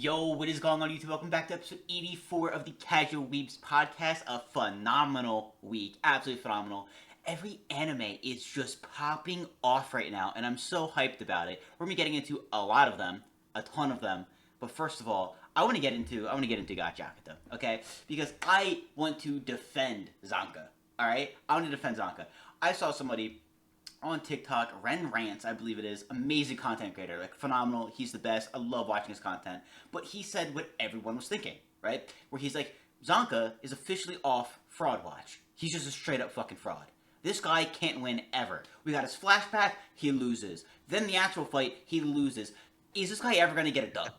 Yo, what is going on YouTube? Welcome back to episode 84 of the Casual Weebs podcast. A phenomenal week. Absolutely phenomenal. Every anime is just popping off right now, and I'm so hyped about it. We're gonna be getting into a lot of them, a ton of them. But first of all, I want to get into Gachiakuta, okay? Because I want to defend Zanka. Alright? I want to defend Zanka. I saw somebody on TikTok, Ren Rants, I believe it is, amazing content creator, like phenomenal, he's the best, I love watching his content, but he said what everyone was thinking, right? Where he's like, Zanka is officially off Fraud Watch. He's just a straight up fucking fraud. This guy can't win ever. We got his flashback, he loses. Then the actual fight, he loses. Is this guy ever gonna get a dub?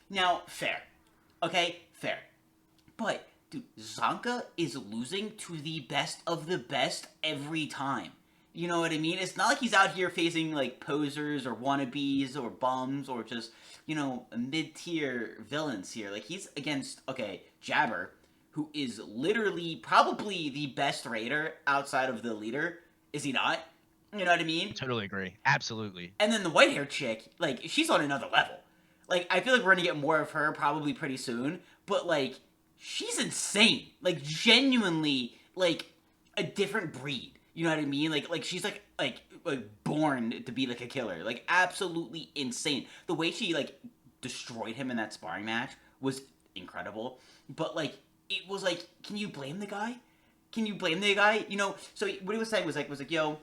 Now, fair. Okay, fair. But, dude, Zanka is losing to the best of the best every time. You know what I mean? It's not like he's out here facing like posers or wannabes or bums or just, mid-tier villains here. Like he's against, Jabber, who is literally probably the best raider outside of the leader. Is he not? You know what I mean? Totally agree. Absolutely. And then the white-haired chick, like, she's on another level. Like, I feel like we're gonna get more of her probably pretty soon, but like, she's insane. Like, genuinely, like, a different breed. You know what I mean? Like she's like born to be like a killer. Like absolutely insane. The way she like destroyed him in that sparring match was incredible. But like it was like, can you blame the guy? Can you blame the guy? You know, so what he was saying was like, yo,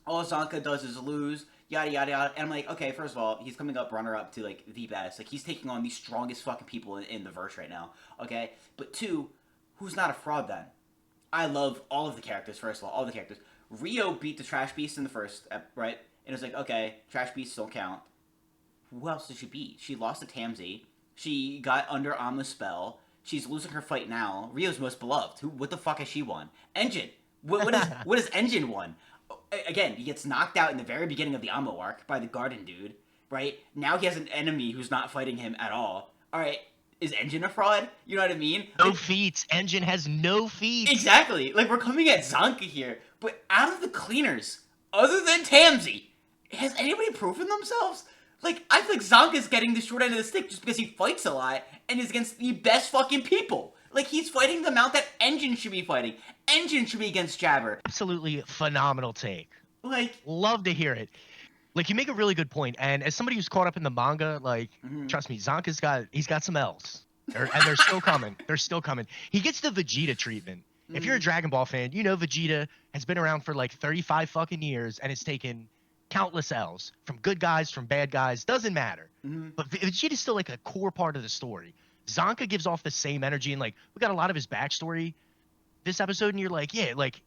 all Zanka does is lose, yada yada yada. And I'm like, okay, first of all, he's coming up runner up to like the best. Like he's taking on the strongest fucking people in the verse right now. Okay? But two, who's not a fraud then? I love all of the characters, first of all the characters. Rio beat the Trash Beast in the first, right? And it was like, okay, Trash Beasts don't count. Who else did she beat? She lost to Tamsi. She got under Amla's spell. She's losing her fight now. Rio's most beloved. What the fuck has she won? Engine. What has Engine won? Again, he gets knocked out in the very beginning of the Amla arc by the Garden dude, right? Now he has an enemy who's not fighting him at all. Alright, is Engine a fraud? You know what I mean? No feats. Engine has no feats. Exactly. Like, we're coming at Zanka here, but out of the cleaners, other than Tamsi, has anybody proven themselves? Like, I feel like Zanka's getting the short end of the stick just because he fights a lot and is against the best fucking people. Like, he's fighting the amount that Engine should be fighting. Engine should be against Jabber. Absolutely phenomenal take. Like, love to hear it. Like, you make a really good point, and as somebody who's caught up in the manga, like, trust me, Zanka's got some L's. And they're still coming. They're still coming. He gets the Vegeta treatment. If you're a Dragon Ball fan, you know Vegeta has been around for like 35 fucking years and it's taken countless L's from good guys, from bad guys, doesn't matter. But Vegeta's still like a core part of the story. Zanka gives off the same energy, and like we got a lot of his backstory this episode, and you're like, yeah, like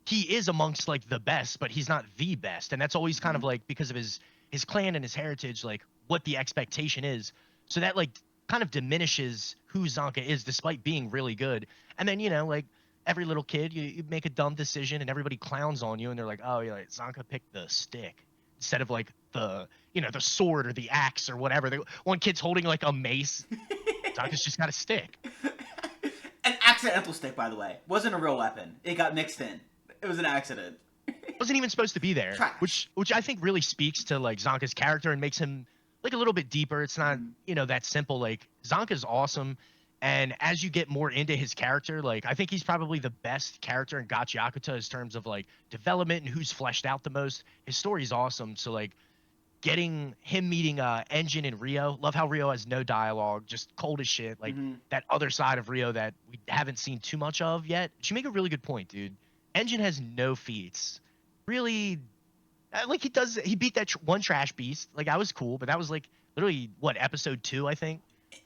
he is amongst like the best, but he's not the best, and that's always kind of like because of his clan and his heritage, like what the expectation is. So that like kind of diminishes who Zanka is despite being really good. And then, like every little kid, you make a dumb decision and everybody clowns on you and they're like, oh, yeah, like, Zanka picked the stick instead of like the sword or the axe or whatever. One kid's holding like a mace. Zanka's just got a stick. An accidental stick, by the way. Wasn't a real weapon. It got mixed in. It was an accident. Wasn't even supposed to be there. Trash. Which I think really speaks to like Zanka's character and makes him like a little bit deeper. It's not, that simple. Like Zanka's awesome. And as you get more into his character, like I think he's probably the best character in Gachiakuta in terms of like development and who's fleshed out the most. His story's awesome. So like getting him meeting Engine and Rio. Love how Rio has no dialogue, just cold as shit. Like that other side of Rio that we haven't seen too much of yet. You make a really good point, dude. Engine has no feats. Really, like he beat that one Trash Beast. Like that was cool, but that was like literally what, episode 2, I think.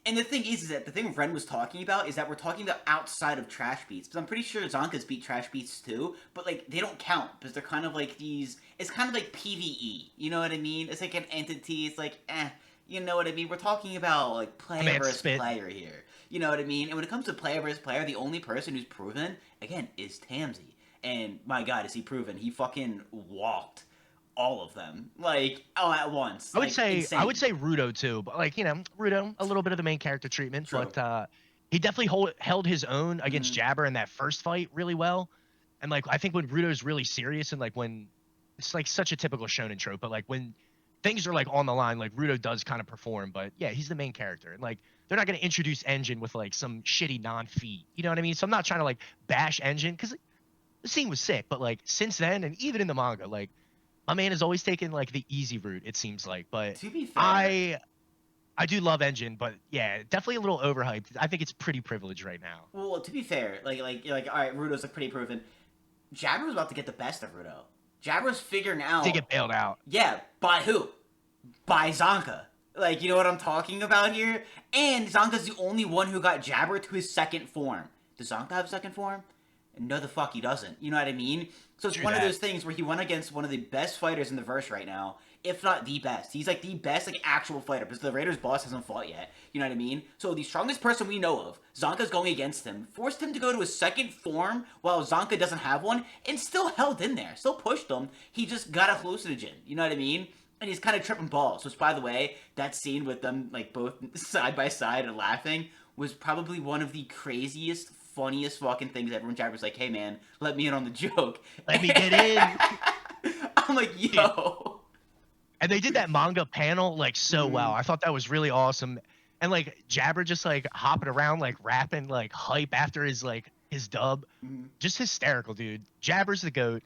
And the thing is that the thing Ren was talking about is that we're talking about outside of Trash Beasts. Because I'm pretty sure Zonka's beat Trash Beasts too, but like they don't count because they're kind of like these. It's kind of like PVE. You know what I mean? It's like an entity. It's like you know what I mean? We're talking about like player versus player here. You know what I mean? And when it comes to player versus player, the only person who's proven again is Tamsi. And my God, is he proven? He fucking walked all of them, like all at once. I would insane. say Rudo too, but like Rudo, a little bit of the main character treatment. True. But he definitely held his own against Jabber in that first fight really well. And like I think when Rudo's really serious and like when it's like such a typical shonen trope, but like when things are like on the line, like Rudo does kind of perform. But yeah, he's the main character, and like they're not gonna introduce Engine with like some shitty non-feat. You know what I mean? So I'm not trying to like bash Engine because the scene was sick, but like since then and even in the manga, like my man has always taken like the easy route. It seems like, but To be fair, I I do love Engine, but yeah, definitely a little overhyped. I think it's pretty privileged right now. well, to be fair, all right, Rudo's like pretty proven. Jabber was about to get the best of Rudo. Jabber was figuring To out, get bailed out. yeah, by who? By Zanka. Like, you know what I'm talking about here? And Zanka's the only one who got Jabber to his second form. Does Zanka have a second form? No, the fuck he doesn't. You know what I mean? So it's True one of that. those things where he went against one of the best fighters in the verse right now, if not the best. He's like the best like actual fighter because the Raiders boss hasn't fought yet. You know what I mean? So the strongest person we know of, Zonka's going against him, forced him to go to a second form while Zonka doesn't have one, and still held in there, still pushed him. He just got a hallucinogen. You know what I mean? And he's kind of tripping balls. Which, by the way, that scene with them like both side by side and laughing was probably one of the craziest, funniest fucking things ever. When Jabber's like, "Hey man, let me in on the joke." Let me get in. I'm like, yo. And they did that manga panel like so well. I thought that was really awesome. And like Jabber just like hopping around like rapping like hype after his dub. Just hysterical, dude. Jabber's the GOAT.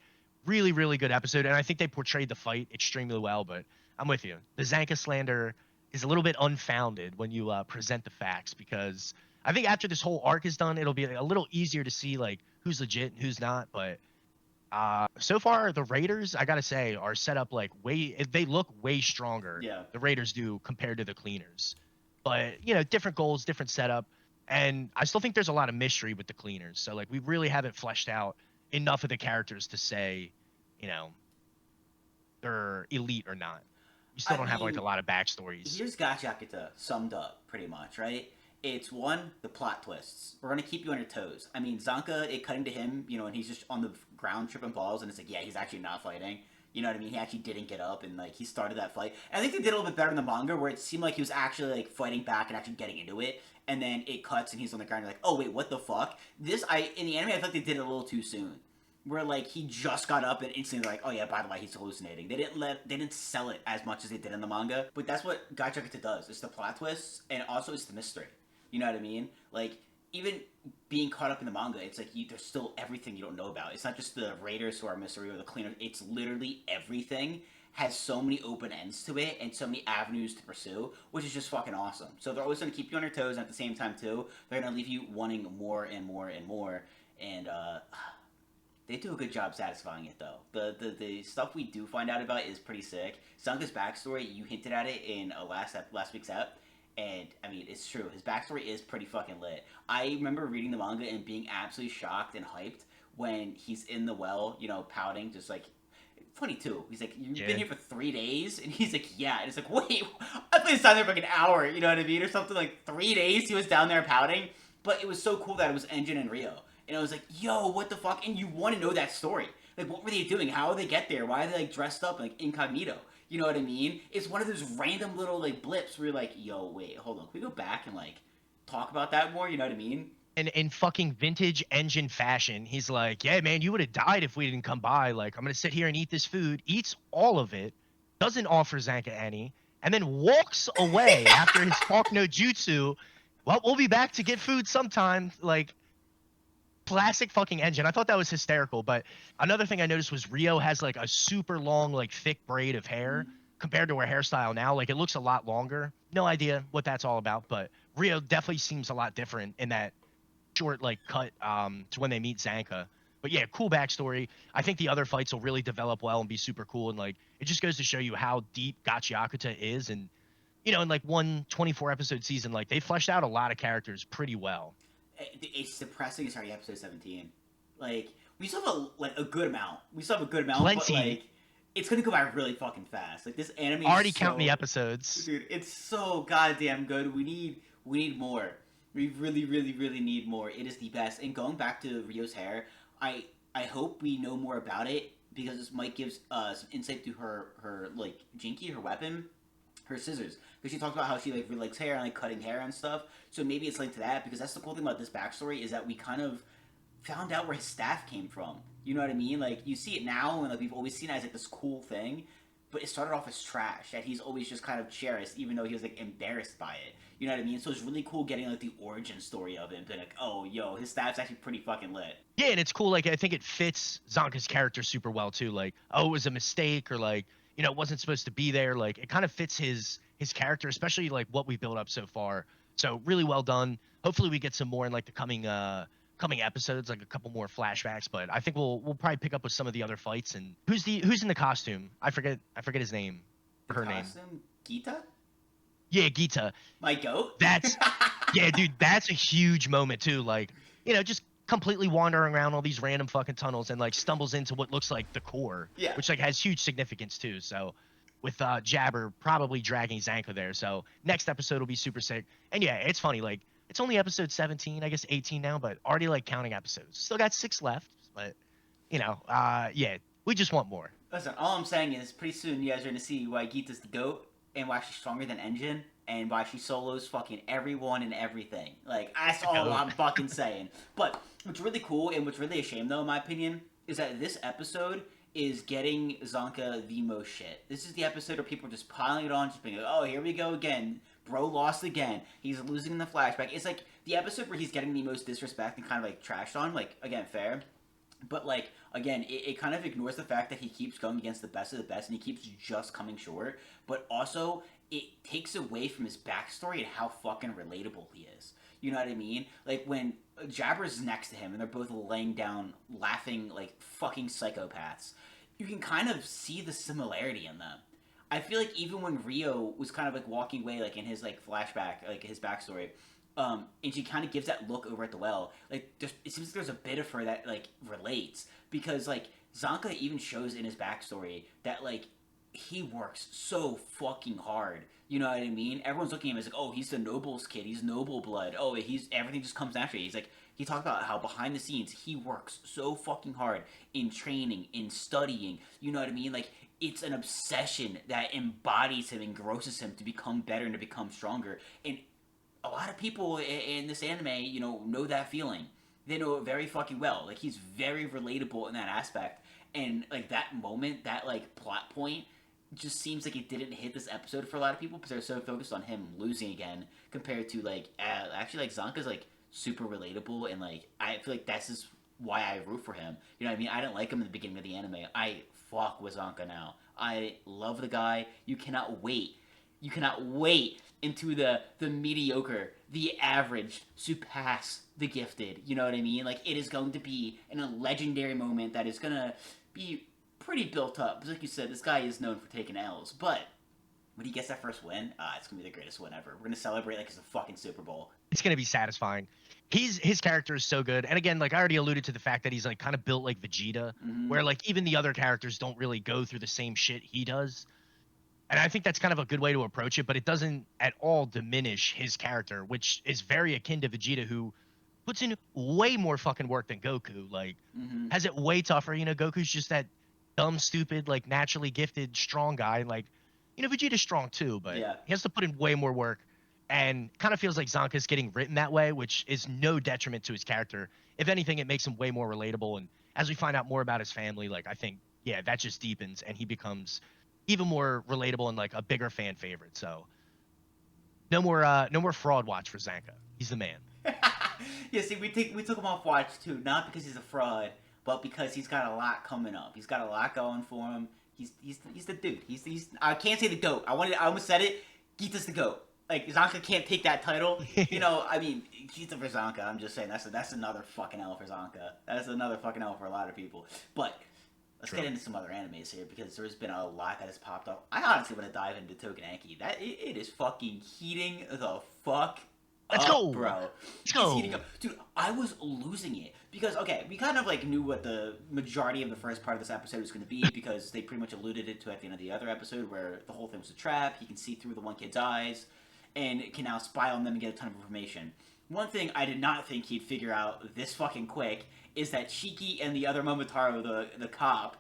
Really, really good episode. And I think they portrayed the fight extremely well, but I'm with you. The Zanka slander is a little bit unfounded when you present the facts because I think after this whole arc is done, it'll be a little easier to see like who's legit and who's not. But so far, the Raiders, I gotta say, are set up like they look way stronger. Yeah. The Raiders do compared to the Cleaners. But, you know, different goals, different setup. And I still think there's a lot of mystery with the Cleaners. So, like, we really haven't fleshed out enough of the characters to say, you know, they're elite or not. We still I don't have, like, mean, a lot of backstories. Here's Gachiakuta summed up, pretty much, right? It's one, the plot twists. We're gonna keep you on your toes. I mean, Zanka, it cutting to him, you know, and he's just on the ground tripping balls, and it's like, yeah, he's actually not fighting. You know what I mean? He actually didn't get up, and like he started that fight. And I think they did a little bit better in the manga, where it seemed like he was actually like fighting back and actually getting into it. And then it cuts, and he's on the ground. You're like, oh wait, what the fuck? In the anime, I feel like they did it a little too soon. Where like he just got up and instantly like, oh yeah, by the way, he's hallucinating. They didn't sell it as much as they did in the manga. But that's what Gachiakuta does. It's the plot twists, and also it's the mystery. You know what I mean? Like, even being caught up in the manga, it's like there's still everything you don't know about. It's not just the Raiders who are mystery or the Cleaners. It's literally everything has so many open ends to it and so many avenues to pursue, which is just fucking awesome. So they're always going to keep you on your toes, and at the same time, too, they're going to leave you wanting more and more and more. And, they do a good job satisfying it, though. The stuff we do find out about is pretty sick. Zanka's backstory, you hinted at it in last week's ep. And, I mean, it's true. His backstory is pretty fucking lit. I remember reading the manga and being absolutely shocked and hyped when he's in the well, you know, pouting, just like... Funny, too. He's like, you've been here for 3 days? And he's like, yeah. And it's like, wait, I thought he was down there for like an hour, you know what I mean? Or something like 3 days he was down there pouting. But it was so cool that it was Engine and Rio. And I was like, yo, what the fuck? And you want to know that story. Like, what were they doing? How did they get there? Why are they, like, dressed up, like, incognito? You know what I mean? It's one of those random little, like, blips where you're like, yo, wait, hold on. Can we go back and, like, talk about that more? You know what I mean? And in fucking vintage Engine fashion, he's like, yeah, man, you would have died if we didn't come by. Like, I'm going to sit here and eat this food. Eats all of it. Doesn't offer Zanka any. And then walks away after his talk no jutsu. Well, we'll be back to get food sometime. Like, classic fucking Engine. I thought that was hysterical. But another thing I noticed was Rio has like a super long, like thick braid of hair compared to her hairstyle now. Like it looks a lot longer. No idea what that's all about, but Rio definitely seems a lot different in that short like cut to when they meet Zanka. But yeah, cool backstory. I think the other fights will really develop well and be super cool. And like it just goes to show you how deep Gachiakuta is. And you know, in like one 24 episode season, like they fleshed out a lot of characters pretty well. It's depressing. It's already episode 17. Like we still have a good amount. Plenty. But like it's gonna go by really fucking fast. Like this anime. Already counting the episodes, dude. It's so goddamn good. We need more. We really, really, really need more. It is the best. And going back to Rio's hair, I hope we know more about it because this might give some insight to her like jinky, her weapon, her scissors, because she talks about how she like really likes hair and like cutting hair and stuff. So maybe it's linked to that, because that's the cool thing about this backstory is that we kind of found out where his staff came from. You know what I mean? Like you see it now, and like we've always seen it as like this cool thing, but it started off as trash that he's always just kind of cherished, even though he was like embarrassed by it. You know what I mean? So it's really cool getting like the origin story of him. Being like, oh, yo, his staff's actually pretty fucking lit. Yeah, and it's cool. Like, I think it fits Zanka's character super well too. Like, oh, it was a mistake, or like, it wasn't supposed to be there. Like, it kind of fits his character, especially like what we built up so far. So really well done. Hopefully, we get some more in like the coming episodes, like a couple more flashbacks. But I think we'll probably pick up with some of the other fights. And who's in the costume? I forget his name. The Her costume? name. Gita? Yeah, Gita. My goat? That's yeah, dude. That's a huge moment too. Like, just completely wandering around all these random fucking tunnels and like stumbles into what looks like the core, Yeah. which like has huge significance too. So with Jabber probably dragging Zanka there. So next episode will be super sick. And yeah, it's funny. Like, it's only episode 17, I guess 18 now, but already like counting episodes. Still got 6 left, but yeah, we just want more. Listen, all I'm saying is pretty soon you guys are going to see why Gita's the GOAT and why she's stronger than Engine and why she solos fucking everyone and everything. Like, that's all I'm fucking saying. But what's really cool and what's really a shame, though, in my opinion, is that this episode is getting Zanka the most shit. This is the episode where people are just piling it on, just being like, oh, here we go again. Bro lost again. He's losing in the flashback. It's like the episode where he's getting the most disrespect and kind of like trashed on. Like, again, fair. But, like, again, it kind of ignores the fact that he keeps going against the best of the best and he keeps just coming short. But also, it takes away from his backstory and how fucking relatable he is. You know what I mean? Like, when Jabber's next to him and they're both laying down, laughing like fucking psychopaths, you can kind of see the similarity in them. I feel like even when Rio was kind of like walking away, like in his like flashback, like his backstory, and she kind of gives that look over at the well. Like, it seems like there's a bit of her that like relates because like Zanka even shows in his backstory that like he works so fucking hard. You know what I mean? Everyone's looking at him as like, oh, he's the Noble's kid. He's noble blood. Oh, he's everything just comes naturally. He's like, he talked about how behind the scenes he works so fucking hard in training, in studying. You know what I mean? Like, it's an obsession that embodies him, engrosses him to become better and to become stronger. And a lot of people in this anime, know that feeling. They know it very fucking well. Like, he's very relatable in that aspect. And, like, that moment, that, like, plot point just seems like it didn't hit this episode for a lot of people because they're so focused on him losing again compared to, like, actually, like, Zanka's, like, super relatable. And, like, I feel like that's just why I root for him. You know what I mean? I didn't like him in the beginning of the anime. I fuck with Zanka now. I love the guy. You cannot wait into the mediocre, the average, surpass the gifted. You know what I mean? Like, it is going to be in a legendary moment that is going to be pretty built up. Because like you said, this guy is known for taking L's. But when he gets that first win, it's going to be the greatest win ever. We're going to celebrate like it's a fucking Super Bowl. It's going to be satisfying. His character is so good. And again, like I already alluded to the fact that he's like kind of built like Vegeta, where like even the other characters don't really go through the same shit he does. And I think that's kind of a good way to approach it, but it doesn't at all diminish his character, which is very akin to Vegeta, who puts in way more fucking work than Goku. Like, has it way tougher. Goku's just that dumb, stupid, like naturally gifted, strong guy. Like, Vegeta's strong too, but he has to put in way more work. And kind of feels like Zanka's getting written that way, which is no detriment to his character. If anything, it makes him way more relatable. And as we find out more about his family, like I think, yeah, that just deepens and he becomes even more relatable and like a bigger fan favorite. So no more fraud watch for Zanka. He's the man. Yeah, see, we took him off watch too, not because he's a fraud, but because he's got a lot coming up. He's got a lot going for him. He's the dude. He's I can't say the GOAT. I almost said it. Gita's the GOAT. Like, Zanka can't take that title. I mean, Gita for Zanka, I'm just saying, that's another fucking L for Zanka. That's another fucking L for a lot of people. But let's get into some other animes here, because there's been a lot that has popped up. I honestly want to dive into Tougen Anki. It is fucking heating the fuck Let's up, go, bro. Let's go. Dude, I was losing it. Because, okay, we kind of, like, knew what the majority of the first part of this episode was going to be, because they pretty much alluded it to at the end of the other episode, where the whole thing was a trap. He can see through the one kid's eyes, and can now spy on them and get a ton of information. One thing I did not think he'd figure out this fucking quick is that Shiki and the other Momotaro, the cop,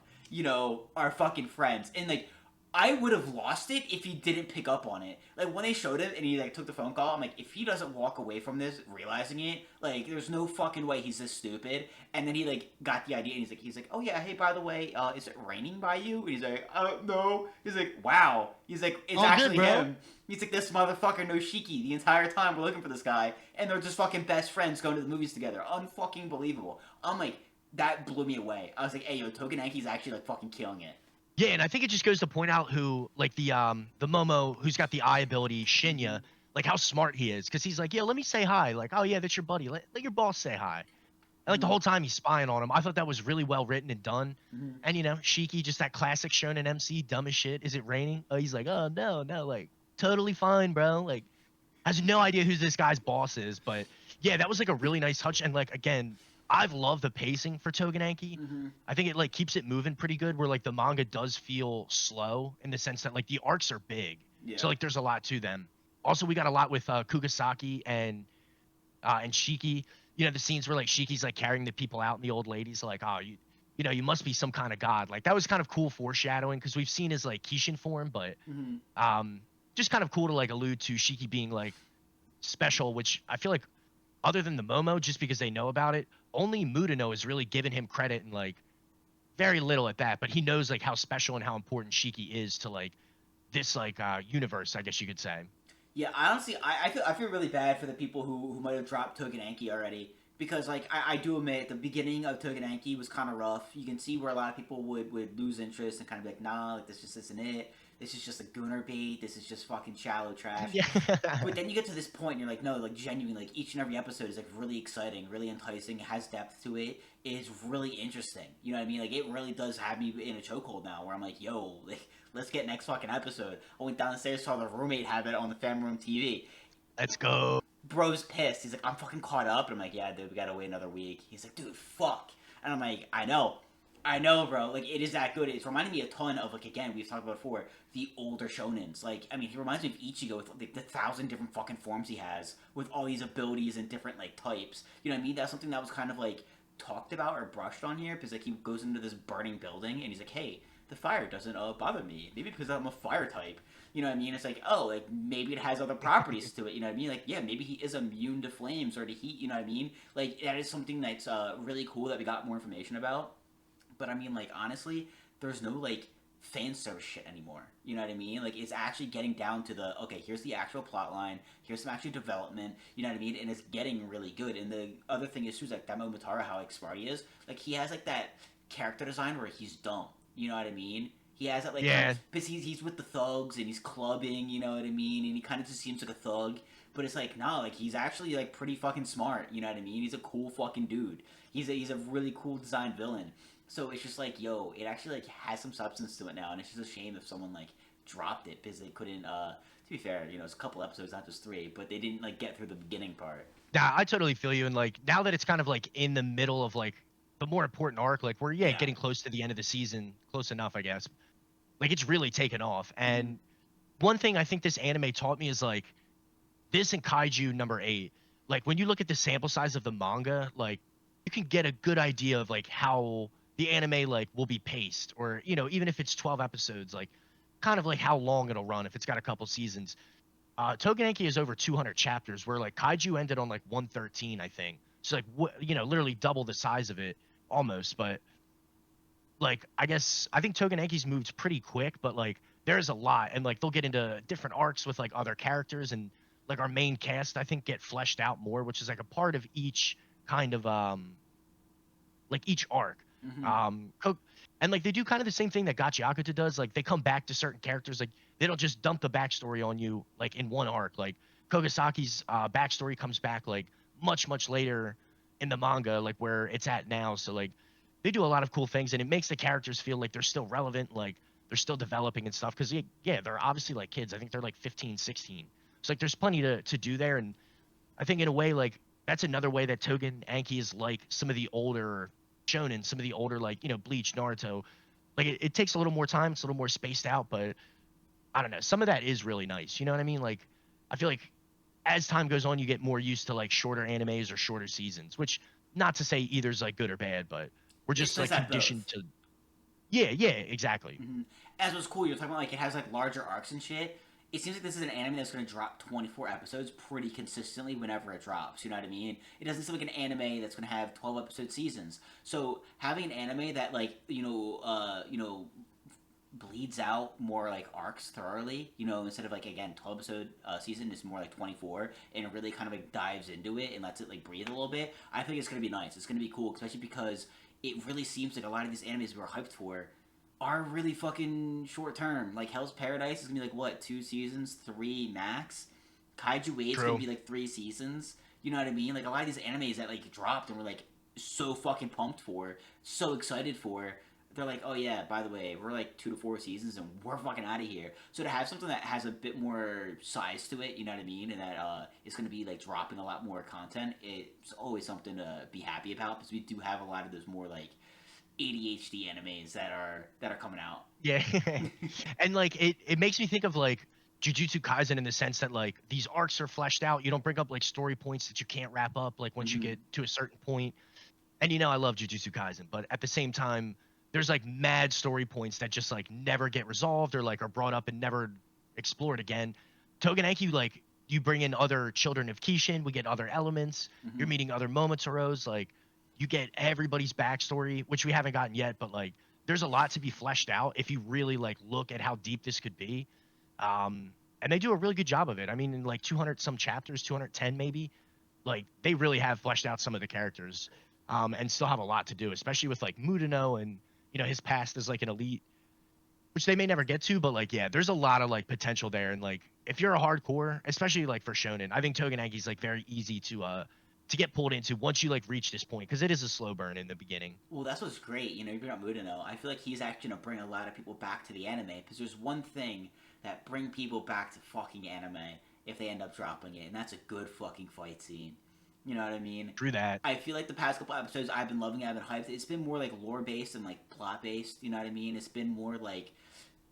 are fucking friends. And, like, I would have lost it if he didn't pick up on it. Like when they showed him and he like took the phone call, I'm like, if he doesn't walk away from this realizing it, like there's no fucking way he's this stupid. And then he like got the idea and he's like, oh yeah, hey by the way, is it raining by you? And he's like, no. He's like, wow. He's like, it's All actually good, bro. him. He's like, this motherfucker knows Shiki the entire time we're looking for this guy, and they're just fucking best friends going to the movies together. Unfucking believable. I'm like, that blew me away. I was like, hey yo, Tougen Anki's actually like fucking killing it. Yeah, and I think it just goes to point out who, like the Momo who's got the eye ability, Shinya, like how smart he is, because he's like, yeah, let me say hi. Like, oh yeah, that's your buddy. Let your boss say hi. And like the whole time he's spying on him. I thought that was really well written and done. Mm-hmm. And you know, Shiki, just that classic shonen MC, dumb as shit. Is it raining? Oh, he's like, oh no, like totally fine, bro. Like, has no idea who this guy's boss is. But yeah, that was like a really nice touch. And like again, I've loved the pacing for Tougen Anki. Mm-hmm. I think it like keeps it moving pretty good. Where like the manga does feel slow in the sense that like the arcs are big, Yeah. so like there's a lot to them. Also, we got a lot with Kugasaki and Shiki. You know, the scenes where like Shiki's like carrying the people out and the old lady's like, oh, you know, you must be some kind of god. Like that was kind of cool foreshadowing because we've seen his like Kishin form, but just kind of cool to like allude to Shiki being like special, which I feel like other than the Momo, just because they know about it, only Mudano has really given him credit and like very little at that, but he knows like how special and how important Shiki is to like this like universe, I guess you could say. Yeah, I honestly, I feel really bad for the people who might have dropped Tougen Anki already. Because, like, I do admit, the beginning of Tougen Anki was kind of rough. You can see where a lot of people would lose interest and kind of be like, nah, like, this just isn't it. This is just a gooner bait. This is just fucking shallow trash. Yeah. But then you get to this point and you're like, no, like, genuinely, like, each and every episode is, like, really exciting, really enticing, has depth to it, is really interesting. You know what I mean? Like, it really does have me in a chokehold now where I'm like, yo, like, let's get next fucking episode. I went downstairs, saw the roommate have it on the family room TV. Let's go. Bro's pissed. He's like, I'm fucking caught up. And I'm like, yeah, dude, we gotta wait another week. He's like, dude, fuck. And I'm like, I know, bro. Like, it is that good. It's reminding me a ton of, like, again, we've talked about before, the older shonens. Like, I mean, he reminds me of Ichigo with, like, the 1,000 different fucking forms he has, with all these abilities and different, like, types. You know what I mean? That's something that was kind of, like, talked about or brushed on here, because, like, he goes into this burning building, and he's like, hey, the fire doesn't bother me. Maybe because I'm a fire type. You know what I mean? It's like, oh, like, maybe it has other properties to it, you know what I mean? Like, yeah, maybe he is immune to flames or to heat, you know what I mean? Like, that is something that's really cool that we got more information about. But, I mean, like, honestly, there's no, like, fan service shit anymore. You know what I mean? Like, it's actually getting down to the, okay, here's the actual plot line, here's some actual development, you know what I mean? And it's getting really good. And the other thing is, too, is, like, Demo Matara, how, like, smart he is. Like, he has, like, that character design where he's dumb. You know what I mean? He has that, like, Yeah. kind of, because he's with the thugs and he's clubbing, you know what I mean? And he kind of just seems like a thug. But it's like, no, like, he's actually, like, pretty fucking smart, you know what I mean? He's a cool fucking dude. He's a really cool designed villain. So it's just like, yo, it actually, like, has some substance to it now. And it's just a shame if someone, like, dropped it because they couldn't, to be fair, you know, it's a couple episodes, not just 3, but they didn't, like, get through the beginning part. Yeah, I totally feel you. And like now that it's kind of like in the middle of like the more important arc, like we're getting close to the end of the season, close enough, I guess. Like it's really taken off. And one thing I think this anime taught me is like this and Kaiju number 8. Like when you look at the sample size of the manga, like you can get a good idea of like how the anime like will be paced, or you know, even if it's 12 episodes, like kind of like how long it'll run if it's got a couple seasons. Tougen Anki is over 200 chapters, where like Kaiju ended on like 113, I think. So like you know, literally double the size of it almost. But like I think Tougen Anki's moved pretty quick, but like there's a lot, and like they'll get into different arcs with like other characters, and like our main cast I think get fleshed out more, which is like a part of each kind of like each arc. And like they do kind of the same thing that Gachiakuta does. Like they come back to certain characters. Like they don't just dump the backstory on you like in one arc. Like Kogasaki's backstory comes back like much later in the manga, like where it's at now. So like they do a lot of cool things, and it makes the characters feel like they're still relevant, like they're still developing and stuff. Because yeah, they're obviously like kids. I think they're like 15, 16. So like there's plenty to do there. And I think in a way like that's another way that Tougen Anki is like some of the older shonen, some of the older like, you know, Bleach, Naruto. Like it takes a little more time, it's a little more spaced out, but I don't know, some of that is really nice, you know what I mean? Like I feel like as time goes on you get more used to like shorter animes or shorter seasons, which not to say either's like good or bad, but we're just like conditioned to Yeah, exactly. Mm-hmm. As was cool, you're talking about like it has like larger arcs and shit. It seems like this is an anime that's going to drop 24 episodes pretty consistently whenever it drops. You know what I mean? It doesn't seem like an anime that's going to have 12 episode seasons. So having an anime that like bleeds out more like arcs thoroughly, instead of like again 12 episode season, it's more like 24, and it really kind of like dives into it and lets it like breathe a little bit. I think it's going to be nice. It's going to be cool, especially because it really seems like a lot of these animes we were hyped for are really fucking short term. Like Hell's Paradise is gonna be like what, 2 seasons, 3 max. Kaiju Eight's gonna True. be like 3 seasons. You know what I mean? Like a lot of these animes that like dropped and we're like so fucking pumped for, so excited for. They're like, oh yeah, by the way, we're like 2 to 4 seasons and we're fucking out of here. So to have something that has a bit more size to it, you know what I mean, and that is going to be like dropping a lot more content, it's always something to be happy about because we do have a lot of those more like ADHD animes that are coming out. Yeah. And like it makes me think of like Jujutsu Kaisen in the sense that like these arcs are fleshed out. You don't bring up like story points that you can't wrap up like once you Mm-hmm. get to a certain point. And I love Jujutsu Kaisen, but at the same time, there's like mad story points that just like never get resolved or like are brought up and never explored again. Tougen Anki, like you bring in other children of Kishin, we get other elements. Mm-hmm. You're meeting other Momotaros, like you get everybody's backstory, which we haven't gotten yet, but like there's a lot to be fleshed out if you really like look at how deep this could be. Um, and they do a really good job of it. I mean, in like 200 some chapters, 210 maybe, like they really have fleshed out some of the characters, and still have a lot to do, especially with like Mudano and his past as like an elite, which they may never get to, but like yeah, there's a lot of like potential there, and like if you're a hardcore, especially like for shonen, I think Tougen Anki's like very easy to get pulled into once you like reach this point because it is a slow burn in the beginning. Well, that's what's great. You bring up Mudano. I feel like he's actually gonna bring a lot of people back to the anime because there's one thing that bring people back to fucking anime if they end up dropping it, and that's a good fucking fight scene. You know what I mean? Through that, I feel like the past couple episodes I've been loving, I've been hyped. It's been more like lore based and like plot based. You know what I mean? It's been more like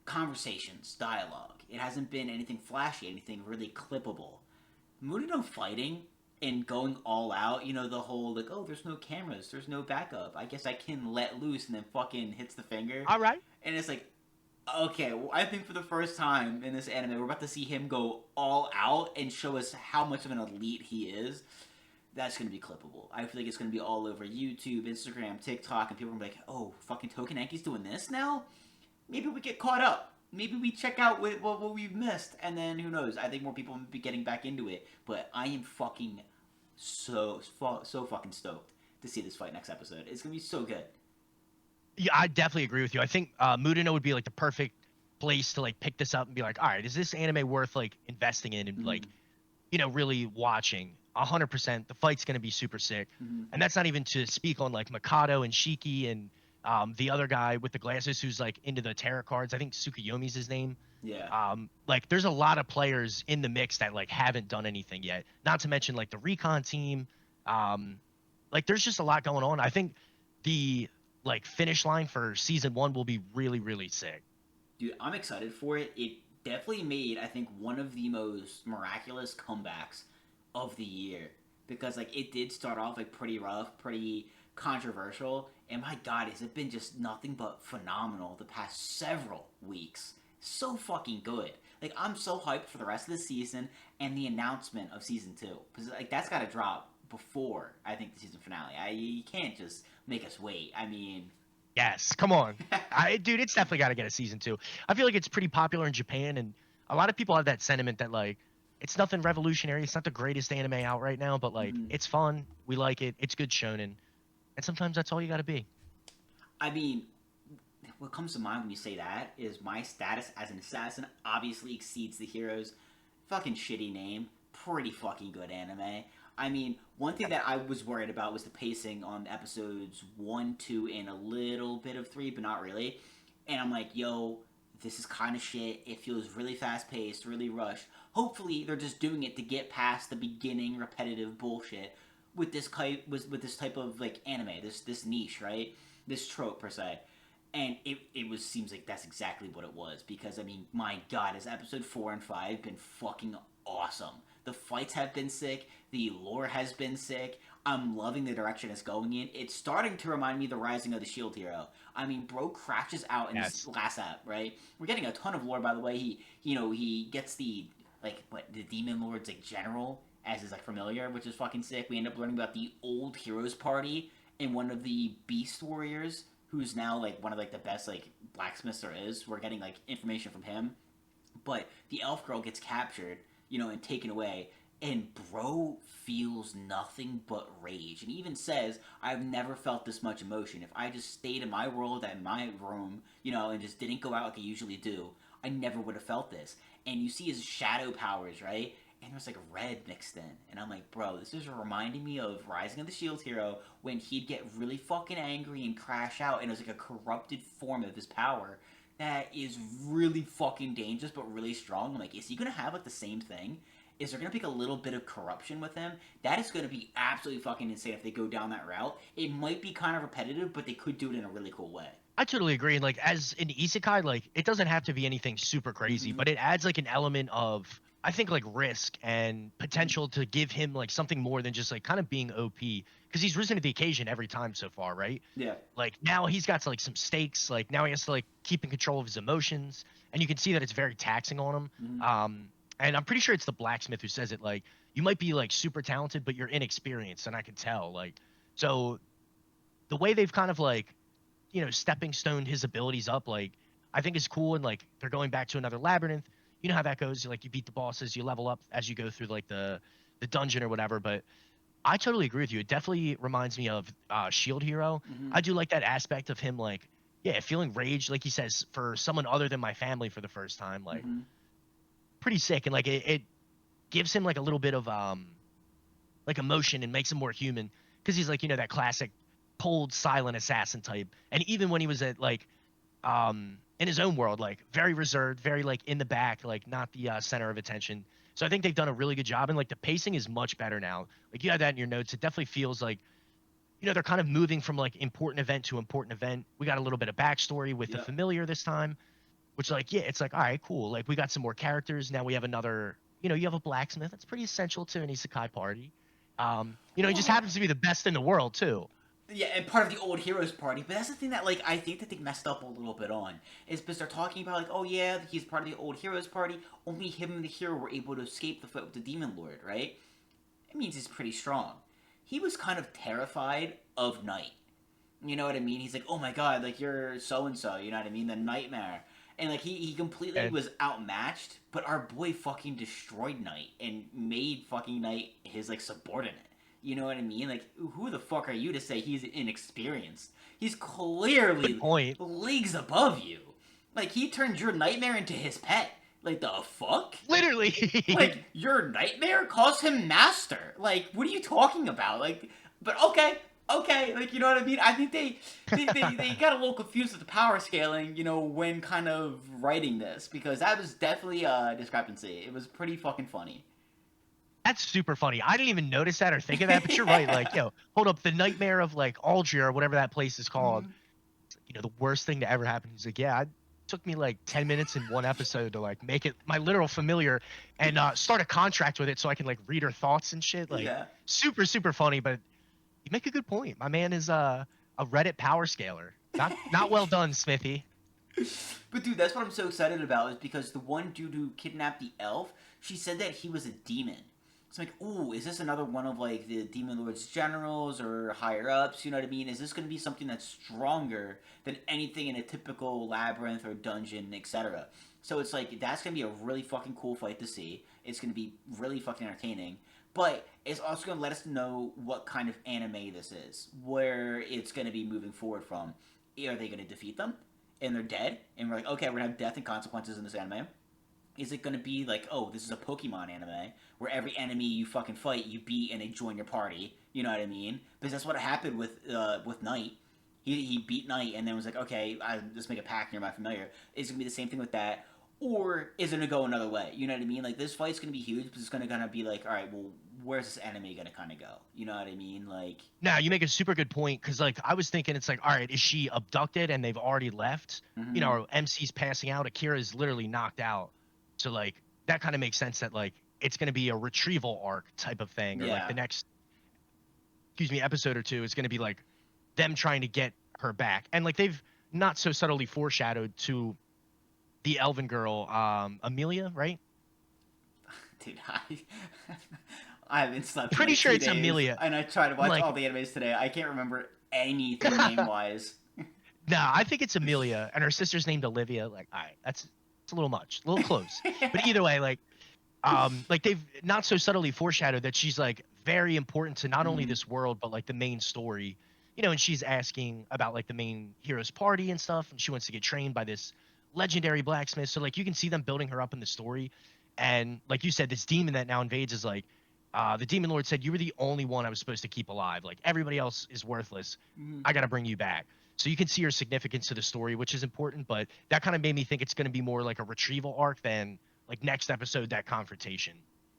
conversations, dialogue. It hasn't been anything flashy, anything really clippable. Murino fighting and going all out, the whole like, oh, there's no cameras, there's no backup. I guess I can let loose and then fucking hits the finger. all right. And it's like, okay, well, I think for the first time in this anime, we're about to see him go all out and show us how much of an elite he is. That's going to be clippable. I feel like it's going to be all over YouTube, Instagram, TikTok, and people are going to be like, oh, fucking Tougen Anki's doing this now? Maybe we get caught up. Maybe we check out what we've missed, and then who knows? I think more people will be getting back into it. But I am fucking so fucking stoked to see this fight next episode. It's gonna be so good. Yeah, I definitely agree with you. I think Mudano would be like the perfect place to like pick this up and be like, all right, is this anime worth like investing in and like, Mm-hmm. really watching? 100%. The fight's gonna be super sick, Mm-hmm. and that's not even to speak on like Mikado and Shiki and the other guy with the glasses who's like into the tarot cards. I think Tsukuyomi's his name. Yeah. Like there's a lot of players in the mix that like haven't done anything yet. Not to mention like the recon team. Um, like there's just a lot going on. I think the like finish line for season 1 will be really really sick. Dude, I'm excited for it. It definitely made, I think, one of the most miraculous comebacks of the year because like it did start off like pretty rough, pretty controversial, and my god, has it been just nothing but phenomenal the past several weeks. So fucking good. Like I'm so hyped for the rest of the season and the announcement of season 2 because like that's got to drop before I think the season finale. You can't just make us wait. I mean, Yes, come on. Dude, it's definitely got to get a season 2. I feel like it's pretty popular in Japan, and a lot of people have that sentiment that like it's nothing revolutionary. It's not the greatest anime out right now, but like mhm. it's fun. We like it. It's good shonen, and sometimes that's all you got to be. I mean, what comes to mind when you say that is my status as an assassin obviously exceeds the hero's fucking shitty name. Pretty fucking good anime. I mean, one thing that I was worried about was the pacing on episodes 1, 2, and a little bit of 3, but not really. And I'm like, yo, this is kind of shit. It feels really fast paced, really rushed. Hopefully, they're just doing it to get past the beginning repetitive bullshit with this type of like anime, this niche, right? This trope per se. And it was seems like that's exactly what it was because I mean, my god, has episode 4 and 5 been fucking awesome. The fights have been sick. The lore has been sick. I'm loving the direction it's going in. It's starting to remind me of the Rising of the Shield Hero. I mean, bro crashes out in this Yes. last app, right? We're getting a ton of lore, by the way. He gets the the Demon Lord's like general as his like familiar, which is fucking sick. We end up learning about the old heroes party and one of the Beast Warriors, who's now like one of like the best like blacksmiths there is. We're getting like information from him, but the elf girl gets captured, and taken away. And bro feels nothing but rage. And he even says, I've never felt this much emotion. If I just stayed in my world, at my room, and just didn't go out like I usually do, I never would have felt this. And you see his shadow powers, right? And there's like red mixed in. And I'm like, bro, this is reminding me of Rising of the Shield Hero when he'd get really fucking angry and crash out. And it was like a corrupted form of his power that is really fucking dangerous but really strong. I'm like, is he gonna have like the same thing? Is there gonna be a little bit of corruption with him? That is gonna be absolutely fucking insane if they go down that route. It might be kind of repetitive, but they could do it in a really cool way. I totally agree. And like as an isekai, like it doesn't have to be anything super crazy, but it adds like an element of I think like risk and potential to give him like something more than just like kind of being OP because he's risen to the occasion every time so far, right? Yeah. Like now he's got like some stakes. Like now he has to like keep in control of his emotions, and you can see that it's very taxing on him. And I'm pretty sure it's the blacksmith who says it. Like you might be like super talented, but you're inexperienced, and I can tell. Like so the way they've kind of like stepping stoned his abilities up, like I think is cool. And like they're going back to another labyrinth. You know how that goes. Like you beat the bosses, you level up as you go through like the dungeon or whatever. But I totally agree with you. It definitely reminds me of Shield Hero. I do like that aspect of him, like yeah, feeling rage, like he says, for someone other than my family for the first time. Like pretty sick, and like it gives him like a little bit of like emotion and makes him more human because he's like that classic cold silent assassin type. And even when he was at like in his own world, like very reserved, very like in the back, like not the center of attention. So I think they've done a really good job, and like the pacing is much better now. Like you had that in your notes. It definitely feels like they're kind of moving from like important event to important event. We got a little bit of backstory with the Yep. familiar this time, which like yeah, it's like all right, cool. Like we got some more characters now. We have another. You have a blacksmith. That's pretty essential to an isekai party. He just Well, happens to be the best in the world too. yeah, and part of the old heroes party. But that's the thing that like I think that they messed up a little bit on is because they're talking about like, oh yeah, he's part of the old heroes party. Only him and the hero were able to escape the fight with the demon lord, right? It means he's pretty strong. He was kind of terrified of Night. You know what I mean? He's like, oh my god, like you're so and so. You know what I mean? The nightmare. And like he completely And was outmatched, but our boy fucking destroyed Knight and made fucking Knight his like subordinate. You know what I mean? Like, who the fuck are you to say he's inexperienced? He's good clearly point. leagues above you. Like, he turned your nightmare into his pet. Like, the fuck? Literally. Like, your nightmare calls him master. Like, what are you talking about? Like, but okay, like, you know what I mean? I think they got a little confused with the power scaling, when kind of writing this, because that was definitely a discrepancy. It was pretty fucking funny. That's super funny. I didn't even notice that or think of that, but you're right. Like, hold up, the nightmare of like Aldria or whatever that place is called. The worst thing to ever happen. He's like, yeah, it took me like 10 minutes in one episode to like make it my literal familiar and start a contract with it so I can like read her thoughts and shit. Like, Yeah. super, super funny. But you make a good point. My man is a Reddit power scaler. Not well done, Smithy. But dude, that's what I'm so excited about is because the one dude who kidnapped the elf, she said that he was a demon. It's like, ooh, is this another one of like the demon lord's generals or higher ups? You know what I mean? Is this going to be something that's stronger than anything in a typical labyrinth or dungeon, etc.? So it's like that's going to be a really fucking cool fight to see. It's going to be really fucking entertaining. But it's also going to let us know what kind of anime this is, where it's going to be moving forward from. Are they going to defeat them? And they're dead, and we're like, okay, we're gonna have death and consequences in this anime. Is it gonna be like, oh, this is a Pokemon anime where every enemy you fucking fight, you beat and they join your party? You know what I mean? Because that's what happened with Knight. He beat Knight and then was like, okay, I just make a pact. You're my familiar. Is it gonna be the same thing with that, or is it gonna go another way? You know what I mean? Like this fight's gonna be huge, but it's gonna be like, all right, well, where's this anime gonna kind of go? You know what I mean? Like, Now you make a super good point because like I was thinking it's like all right, is she abducted and they've already left? mm-hmm. MC's passing out, Akira is literally knocked out, so like that kind of makes sense that like it's going to be a retrieval arc type of thing, or like Yeah. the next, excuse me, episode or two is going to be like them trying to get her back. And like they've not so subtly foreshadowed to the elven girl, Amelia, right? Dude, I haven't slept in Pretty like sure two it's days, Amelia. and I tried to I'm watch like, all the animes today. I can't remember anything name wise. nah, I think it's Amelia, and her sister's named Olivia. Like, all right, that's it's a little much, a little close. But either way, like they've not so subtly foreshadowed that she's like very important to not only Mhm. this world but like the main story, and she's asking about like the main hero's party and stuff, and she wants to get trained by this legendary blacksmith. So like you can see them building her up in the story, and like you said, this demon that now invades is like, the demon lord said, you were the only one I was supposed to keep alive, like everybody else is worthless, Mhm. I gotta bring you back. So you can see her significance to the story, which is important, but that kind of made me think it's going to be more like a retrieval arc than like next episode, that confrontation.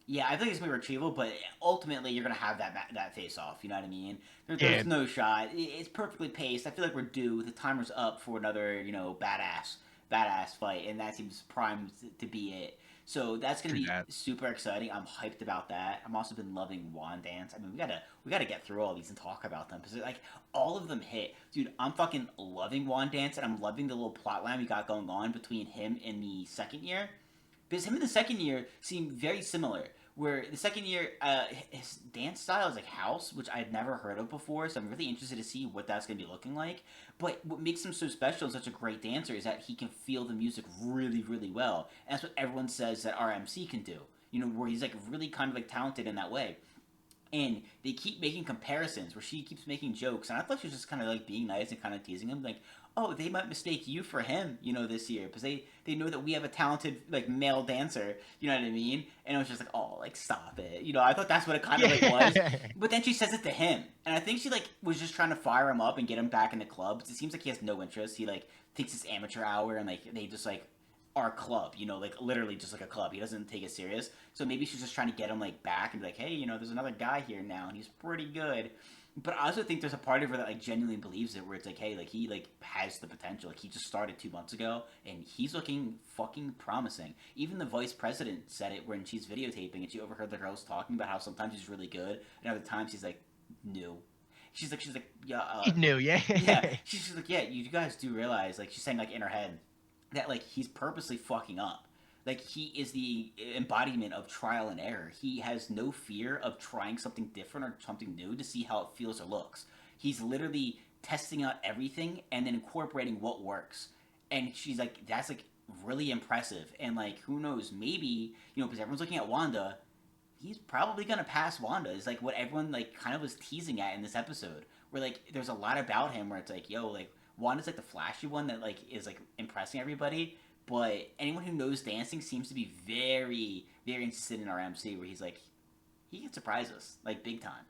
Yeah, I think it's gonna be retrieval, but ultimately you're gonna have that face off. You know what I mean? Yeah, There's no shot. It's perfectly paced. I feel like we're due. The timer's up for another, badass fight, and that seems primed to be it. So that's gonna true be that. super exciting. I'm hyped about that. I'm also been loving Wandance. I mean, we gotta get through all these and talk about them because like all of them hit, dude. I'm fucking loving Wandance, and I'm loving the little plot line we got going on between him and the second year, because him in the second year seem very similar. Where the second year, his dance style is like house, which I've never heard of before, so I'm really interested to see what that's going to be looking like. But what makes him so special and such a great dancer is that he can feel the music really, really well. And that's what everyone says that RMC can do. Where he's like really kind of like talented in that way. And they keep making comparisons where she keeps making jokes, and I thought she was just kind of like being nice and kind of teasing him, like, "Oh, they might mistake you for him, this year, because they know that we have a talented like male dancer, you know what I mean?" And it was just like, "Oh, like stop it," I thought that's what it kind of like was, Yeah. but then she says it to him, and I think she like was just trying to fire him up and get him back in the club. It seems like he has no interest. He like thinks it's amateur hour, and like they just like our club, like literally just like a club. He doesn't take it serious. So maybe she's just trying to get him like back and be like, hey, there's another guy here now and he's pretty good. But I also think there's a part of her that like genuinely believes it, where it's like, hey, like he like has the potential. Like he just started 2 months ago and he's looking fucking promising. Even the vice president said it when she's videotaping and she overheard the girls talking about how sometimes he's really good and other times he's like new. She's like, yeah, He knew, yeah. yeah. She's like, yeah, you guys do realize, like she's saying like in her head, that like he's purposely fucking up. Like he is the embodiment of trial and error. He has no fear of trying something different or something new to see how it feels or looks. He's literally testing out everything and then incorporating what works. And she's like, that's like really impressive. And like, who knows? Maybe because everyone's looking at Wanda. He's probably gonna pass Wanda. Is like what everyone like kind of was teasing at in this episode. Where like there's a lot about him where it's like, yo, like Wanda's like the flashy one that like is like impressing everybody, but anyone who knows dancing seems to be very, very interested in our MC, where he's like, he can surprise us like big time.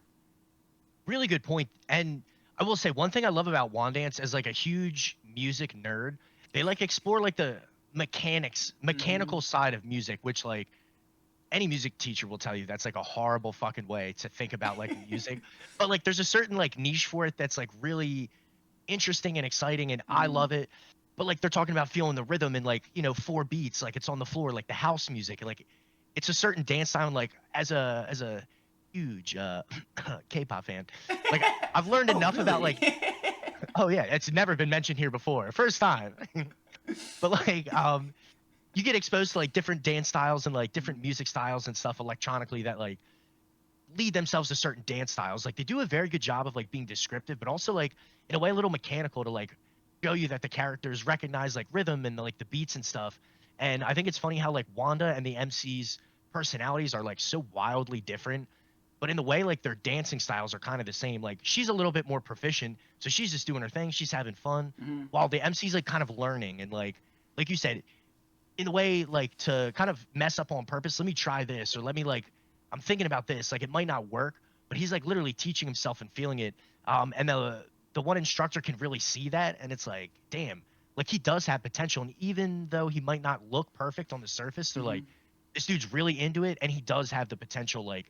Really good point. And I will say one thing I love about Wandance as like a huge music nerd, they like explore like the Mm-hmm. mechanical side of music, which like any music teacher will tell you that's like a horrible fucking way to think about like music. But like there's a certain like niche for it that's like really interesting and exciting, and I Mm-hmm. love it. But like they're talking about feeling the rhythm and like, 4 beats, like it's on the floor, like the house music, and like it's a certain dance sound. Like as a huge K-pop fan, like I've learned Oh, enough about really? like, oh yeah, it's never been mentioned here before, first time. But like you get exposed to like different dance styles and like different music styles and stuff electronically that like lead themselves to certain dance styles. Like they do a very good job of like being descriptive, but also like in a way a little mechanical to like show you that the characters recognize like rhythm and like the beats and stuff. And I think it's funny how like Wanda and the MC's personalities are like so wildly different, but in the way like their dancing styles are kind of the same. Like she's a little bit more proficient, so she's just doing her thing, she's having fun, Mm-hmm. while the MC's like kind of learning and like you said, in a way like to kind of mess up on purpose. Let me try this, or let me like, I'm thinking about this. Like it might not work, but he's like literally teaching himself and feeling it. And the one instructor can really see that, and it's like, damn, like he does have potential. And even though he might not look perfect on the surface, they're Mm-hmm. like, this dude's really into it, and he does have the potential. Like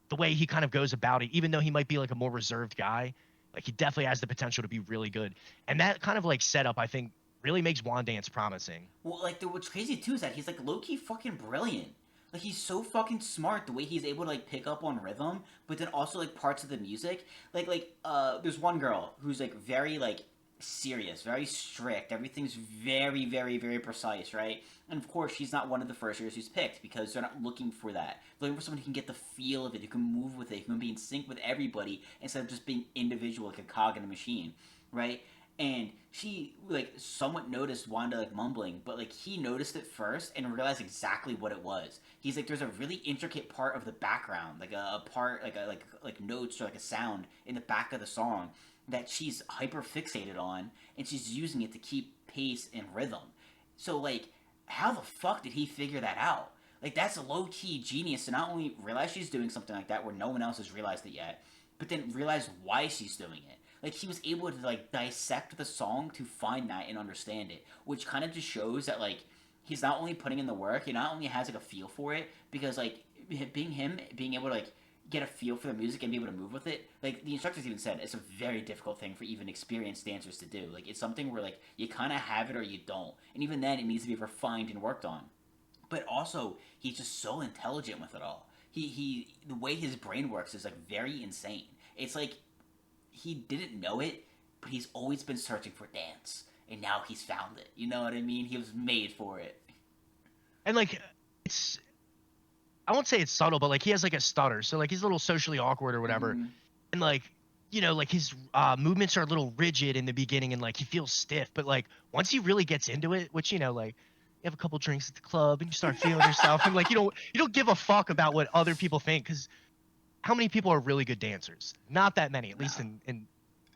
the way he kind of goes about it, even though he might be like a more reserved guy, like he definitely has the potential to be really good. And that kind of like setup, I think, really makes Wandance promising. Well, like what's crazy too is that he's like low key fucking brilliant. Like he's so fucking smart the way he's able to like pick up on rhythm, but then also like parts of the music. There's one girl who's like very like serious, very strict. Everything's very, very, very precise, right? And of course, she's not one of the first years who's picked because they're not looking for that. They're looking for someone who can get the feel of it, who can move with it, who can be in sync with everybody instead of just being individual like a cog in a machine, right? And she like somewhat noticed Wanda like mumbling, but like he noticed it first and realized exactly what it was. He's like, there's a really intricate part of the background, like a part like notes or like a sound in the back of the song that she's hyper fixated on, and she's using it to keep pace and rhythm. So like, how the fuck did he figure that out? Like that's a low key genius to not only realize she's doing something like that where no one else has realized it yet, but then realize why she's doing it. Like he was able to like dissect the song to find that and understand it, which kind of just shows that like he's not only putting in the work, he not only has like a feel for it because like being able to like get a feel for the music and be able to move with it. Like the instructors even said, it's a very difficult thing for even experienced dancers to do. Like it's something where like you kind of have it or you don't, and even then it needs to be refined and worked on. But also he's just so intelligent with it all. He the way his brain works is like very insane. It's like he didn't know it, but he's always been searching for dance, and now he's found it. You know what I mean? He was made for it. And like, it's I won't say it's subtle, but like he has like a stutter, so like he's a little socially awkward or whatever, Mm-hmm. and like like his movements are a little rigid in the beginning, and like he feels stiff, but like once he really gets into it, which like you have a couple drinks at the club and you start feeling yourself, and like you don't give a fuck about what other people think, because how many people are really good dancers? Not that many, at No. least in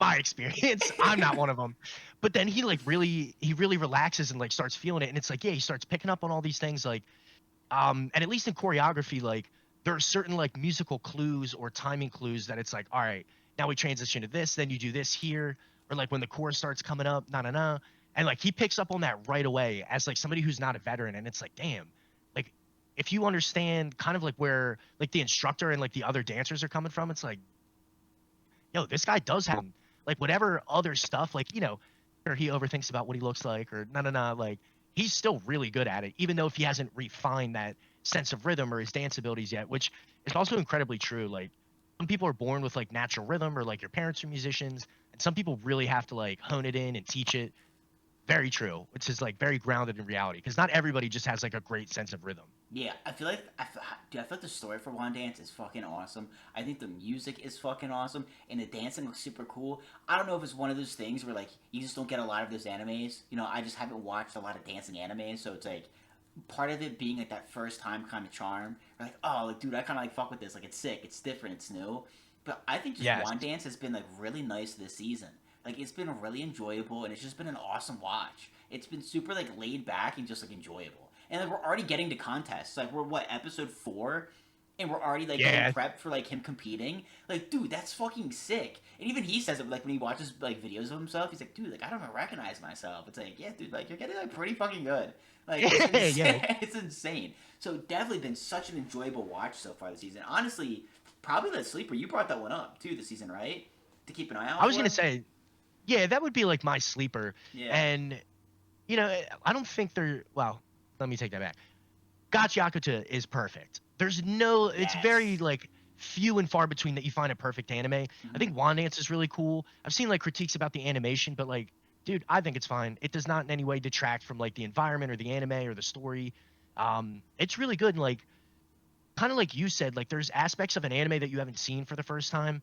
my experience. I'm not one of them. But then he really relaxes and like starts feeling it, and it's like, yeah, he starts picking up on all these things, like and at least in choreography, like there are certain like musical clues or timing clues that it's like, all right, now we transition to this, then you do this here, or like when the chorus starts coming up, na na na, and like he picks up on that right away as like somebody who's not a veteran, and it's like, damn, like if you understand kind of like where like the instructor and like the other dancers are coming from, it's like, yo, this guy does have like whatever other stuff, like or he overthinks about what he looks like, or no, no, no, like he's still really good at it, even though if he hasn't refined that sense of rhythm or his dance abilities yet, which is also incredibly true. Like some people are born with like natural rhythm, or like your parents are musicians, and some people really have to like hone it in and teach it. Very true, which is like very grounded in reality, because not everybody just has like a great sense of rhythm. Yeah, dude, I feel like the story for Wandance is fucking awesome. I think the music is fucking awesome, and the dancing looks super cool. I don't know if it's one of those things where like you just don't get a lot of those animes. I just haven't watched a lot of dancing animes, so it's like part of it being like that first time kind of charm. Like, oh, like dude, I kind of like fuck with this. Like, it's sick, it's different, it's new. But I think just Yes. Wandance has been like really nice this season. Like, it's been really enjoyable, and it's just been an awesome watch. It's been super like laid back and just like enjoyable. And like we're already getting to contests. Like we're what, episode 4, and we're already like getting Yeah. prepped for like him competing. Like, dude, that's fucking sick. And even he says it like when he watches like videos of himself. He's like, dude, like I don't even recognize myself. It's like, yeah, dude, like you're getting like pretty fucking good. Like it's Yeah, insane. yeah. It's insane. So definitely been such an enjoyable watch so far this season. Honestly, probably that sleeper. You brought that one up too this season, right? To keep an eye I out was gonna for. say, yeah, that would be like my sleeper. Yeah. And I don't think they're, well, let me take that back. Gachiakuta is perfect. There's no, it's very Yes. like few and far between that you find a perfect anime. I Mm-hmm. think Wandance is really cool. I've seen like critiques about the animation, but like, dude, I think it's fine. It does not in any way detract from like the environment or the anime or the story. It's really good. And like, kind of like you said, like there's aspects of an anime that you haven't seen for the first time.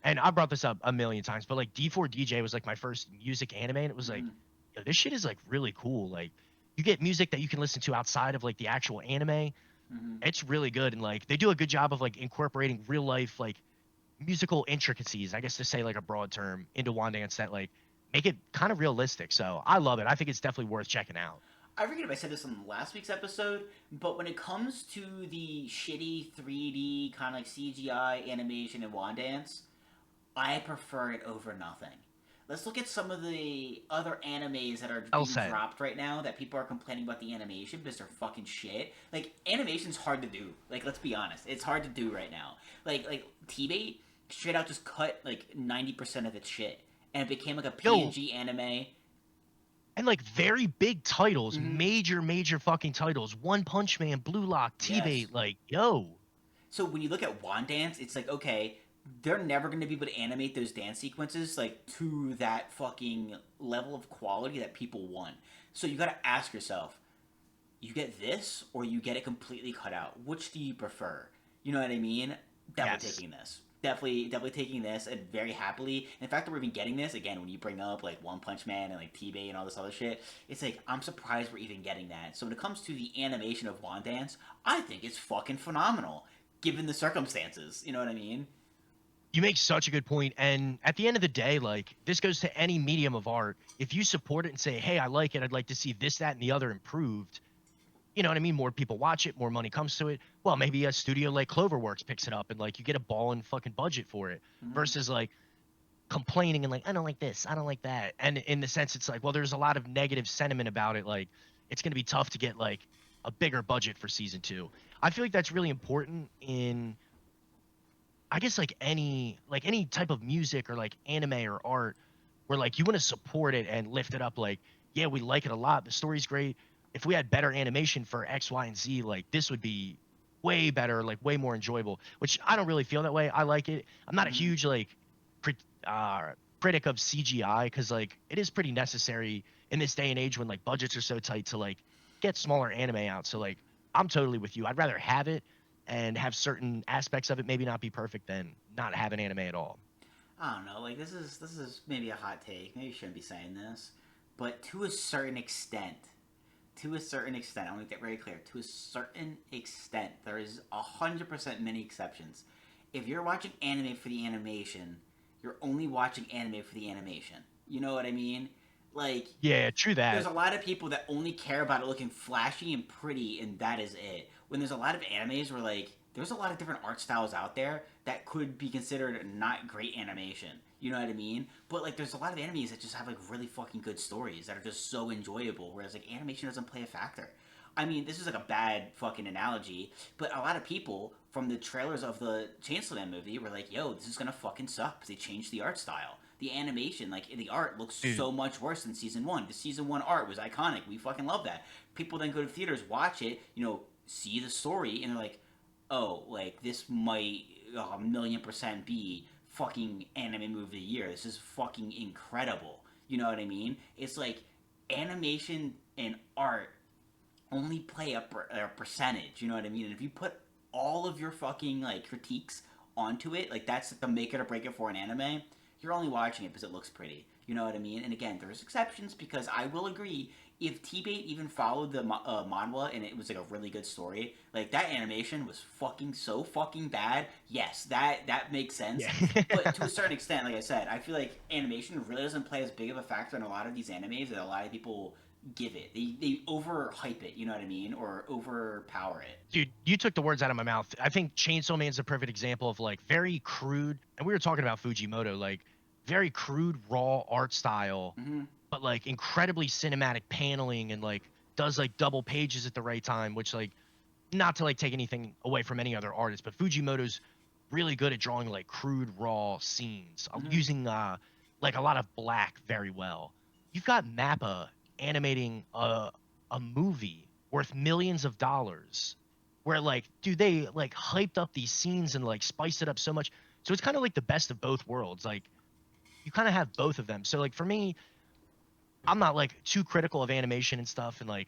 And I brought this up a million times, but like D4DJ was like my first music anime, and it was like, Mm-hmm. yo, this shit is like really cool. Like, you get music that you can listen to outside of like the actual anime. Mm-hmm. It's really good, and like they do a good job of like incorporating real life like musical intricacies, I guess to say like a broad term, into Wandance that like make it kind of realistic. So I love it. I think it's definitely worth checking out. I forget if I said this on last week's episode, but when it comes to the shitty 3D kind of like CGI animation in Wandance, I prefer it over nothing. Let's look at some of the other animes that are Well being said. dropped right now that people are complaining about the animation because they're fucking shit. Like, animation's hard to do. Like, let's be honest, it's hard to do right now. Like T-Bait straight out just cut like 90% of its shit, and it became like a Yo, PNG anime. and like very big titles, Mm-hmm. major fucking titles. One Punch Man, Blue Lock, Yes. T-Bait, like, yo. So when you look at wandance, it's like, okay, they're never going to be able to animate those dance sequences like to that fucking level of quality that people want. So you got to ask yourself, you get this or you get it completely cut out. Which do you prefer? You know what I mean? Definitely Yes. taking this. Definitely taking this, and very happily. And the fact that we're even getting this again, when you bring up like One Punch Man and like T-Bay and all this other shit, it's like I'm surprised we're even getting that. So when it comes to the animation of Wandance, I think it's fucking phenomenal, given the circumstances. You know what I mean? You make such a good point, and at the end of the day, like, this goes to any medium of art. If you support it and say, hey, I like it, I'd like to see this, that, and the other improved, you know what I mean? More people watch it, more money comes to it. Well, maybe a studio like Cloverworks picks it up and like you get a ball and fucking budget for it Mm-hmm. versus like complaining and like, I don't like this, I don't like that. And in the sense, it's like, well, there's a lot of negative sentiment about it. Like, it's going to be tough to get like a bigger budget for season two. I feel like that's really important in, I guess, like any type of music or like anime or art where like you want to support it and lift it up. Like, yeah, we like it a lot. The story's great. If we had better animation for X, Y, and Z, like this would be way better, like way more enjoyable. Which I don't really feel that way. I like it. I'm not a Mm-hmm. huge like crit- critic of CGI because like it is pretty necessary in this day and age when like budgets are so tight to like get smaller anime out. So like I'm totally with you. I'd rather have it and have certain aspects of it maybe not be perfect than not have an anime at all. I don't know. Like this is maybe a hot take. Maybe you shouldn't be saying this, but to a certain extent, I want to get very clear. To a certain extent, there is 100% many exceptions. If you're watching anime for the animation, you're only watching anime for the animation. You know what I mean? Like, Yeah, true there's that. a lot of people that only care about it looking flashy and pretty, and that is it. When there's a lot of animes where like there's a lot of different art styles out there that could be considered not great animation. You know what I mean? But like, there's a lot of animes that just have like really fucking good stories that are just so enjoyable, whereas like animation doesn't play a factor. I mean, this is like a bad fucking analogy, but a lot of people from the trailers of the Chainsaw Man movie were like, "Yo, this is gonna fucking suck," because they changed the art style. The animation, like the art, looks Dude, so much worse than season one. The season one art was iconic. We fucking love that. People then go to theaters, watch it, see the story, and they're like, "Oh, like this might a million percent be fucking anime movie of the year. This is fucking incredible." You know what I mean? It's like animation and art only play a percentage. You know what I mean? And if you put all of your fucking like critiques onto it, like that's the make it or break it for an anime. You're only watching it because it looks pretty. You know what I mean? And again, there's exceptions because I will agree. If T-Bait even followed the manhwa and it was like a really good story, like that animation was fucking so fucking bad. Yes, that makes sense. yeah. But to a certain extent, like I said, I feel like animation really doesn't play as big of a factor in a lot of these animes that a lot of people give it. They overhype it, you know what I mean, or overpower it. Dude, you took the words out of my mouth. I think Chainsaw Man's a perfect example of like very crude, and we were talking about Fujimoto, like very crude, raw art style, Mm-hmm. but like incredibly cinematic paneling and like does like double pages at the right time, which like not to like take anything away from any other artist, but Fujimoto's really good at drawing like crude, raw scenes, Mm-hmm. using like a lot of black very well. You've got Mappa animating a movie worth millions of dollars where like dude they like hyped up these scenes and like spiced it up so much. So it's kind of like the best of both worlds. Like you kind of have both of them. So like for me, I'm not like too critical of animation and stuff and like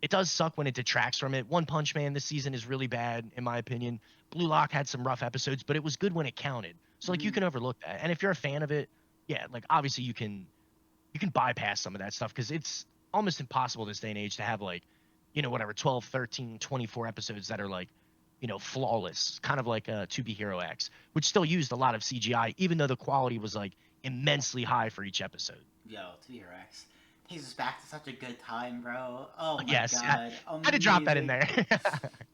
it does suck when it detracts from it. One Punch Man this season is really bad in my opinion. Blue Lock had some rough episodes, but it was good when it counted. So like you Mm-hmm. can overlook that. And if you're a fan of it, yeah, like obviously you can bypass some of that stuff because it's almost impossible this day and age to have like, whatever, 12, 13, 24 episodes that are like, flawless, kind of like To Be Hero X, which still used a lot of CGI, even though the quality was like immensely high for each episode. Yo, T-Rex takes us back to such a good time, bro. Oh my Yes, I god, had to drop that in amazing. there.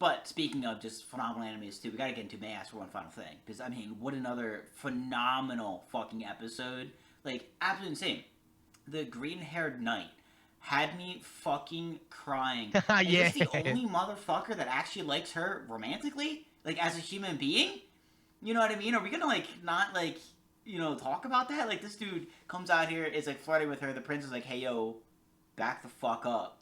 But speaking of just phenomenal animes too, we gotta get into May I Ask for one final thing because I mean, what another phenomenal fucking episode! Like absolutely insane. The green-haired knight had me fucking crying. Is Yeah. this the only motherfucker that actually likes her romantically, like as a human being? You know what I mean? Are we gonna like not like? talk about that. Like, this dude comes out here, is like flirting with her. The prince is like, hey, yo, back the fuck up.